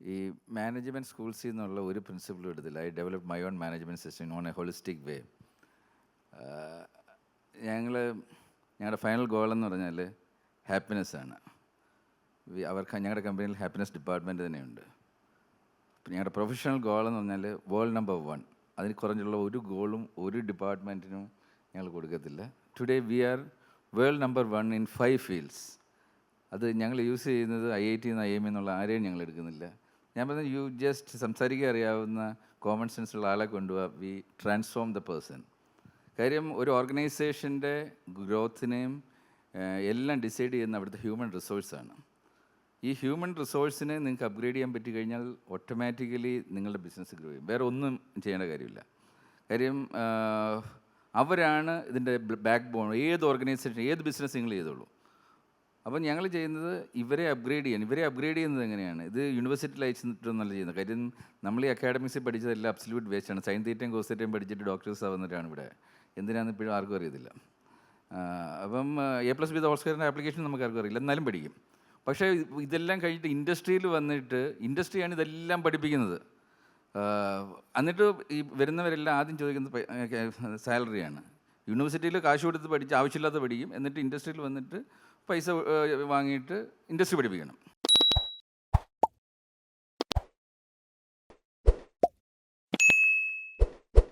ഈ മാനേജ്മെൻറ്റ് സ്കൂൾസിൽ നിന്നുള്ള ഒരു പ്രിൻസിപ്പിളും എടുത്തില്ല. I develop my own management system on a holistic way. ഞങ്ങളുടെ ഫൈനൽ ഗോൾ എന്ന് പറഞ്ഞാൽ ഹാപ്പിനെസ്സാണ്. ഞങ്ങളുടെ കമ്പനിയിൽ ഹാപ്പിനെസ് ഡിപ്പാർട്ട്മെൻറ്റ് തന്നെയുണ്ട്. ഞങ്ങളുടെ പ്രൊഫഷണൽ ഗോൾ എന്ന് പറഞ്ഞാൽ വേൾഡ് നമ്പർ 1. അതിന് കുറഞ്ഞുള്ള ഒരു ഗോളും ഒരു ഡിപ്പാർട്ട്മെൻറ്റിനും ഞങ്ങൾ കൊടുക്കത്തില്ല. Today we are world number 1 in 5 fields. അത് ഞങ്ങൾ യൂസ് ചെയ്യുന്നത് IIT IIM എന്നുള്ള ആരെയും ഞങ്ങൾ എടുക്കുന്നില്ല. ഞാൻ പറഞ്ഞത് യു ജസ്റ്റ് സംസാരിക്കാൻ അറിയാവുന്ന കോമൺ സെൻസുള്ള ആളെ കൊണ്ടുപോവുക. We transform the person. കാര്യം ഒരു ഓർഗനൈസേഷൻ്റെ ഗ്രോത്തിനെയും എല്ലാം ഡിസൈഡ് ചെയ്യുന്ന അവിടുത്തെ ഹ്യൂമൻ റിസോഴ്സാണ്. ഈ ഹ്യൂമൻ റിസോഴ്സിനെ നിങ്ങൾക്ക് അപ്ഗ്രേഡ് ചെയ്യാൻ പറ്റി കഴിഞ്ഞാൽ ഓട്ടോമാറ്റിക്കലി നിങ്ങളുടെ ബിസിനസ് ഗ്രോ ചെയ്യും. വേറെ ഒന്നും ചെയ്യേണ്ട കാര്യമില്ല. കാര്യം അവരാണ് ഇതിൻ്റെ ബാക്ക് ബോൺ. ഏത് ഓർഗനൈസേഷൻ, ഏത് ബിസിനസ് നിങ്ങൾ ചെയ്തോളൂ. അപ്പം ഞങ്ങൾ ചെയ്യുന്നത് ഇവരെ അപ്ഗ്രേഡ് ചെയ്യാൻ. ഇവരെ അപ്ഗ്രേഡ് ചെയ്യുന്നത് എങ്ങനെയാണ്? ഇത് യൂണിവേഴ്സിറ്റിയിൽ അയച്ചിട്ടൊന്നല്ല ചെയ്യുന്നത്. കാര്യം നമ്മൾ ഈ അക്കാഡമിക്സിൽ പഠിച്ചതെല്ലാം അബ്സല്യൂട്ട് വേസ്റ്റാണ്. സൈൻ തീറ്റയും കോസ് തീറ്റയും പഠിച്ചിട്ട് ഡോക്ടേഴ്സ് ആവുന്നവരാണ് ഇവിടെ. എന്തിനാണെന്ന് ഇപ്പോഴും ആർക്കും അറിയത്തില്ല. അപ്പം A+B ഹോൾ സ്ക്വയറിൻ്റെ ആപ്ലിക്കേഷൻ നമുക്ക് ആർക്കും അറിയില്ല, എന്നാലും പഠിക്കും. പക്ഷേ ഇതെല്ലാം കഴിഞ്ഞിട്ട് ഇൻഡസ്ട്രിയിൽ വന്നിട്ട് ഇൻഡസ്ട്രിയാണ് ഇതെല്ലാം പഠിപ്പിക്കുന്നത്. എന്നിട്ട് ഈ വരുന്നവരെല്ലാം ആദ്യം ചോദിക്കുന്നത് സാലറിയാണ്. യൂണിവേഴ്സിറ്റിയിൽ കാശ് കൊടുത്ത് പഠിച്ച് ആവശ്യമില്ലാത്ത പഠിക്കും. എന്നിട്ട് ഇൻഡസ്ട്രിയിൽ വന്നിട്ട് പൈസ വാങ്ങിയിട്ട് ഇൻഡസ്ട്രി പഠിപ്പിക്കണം.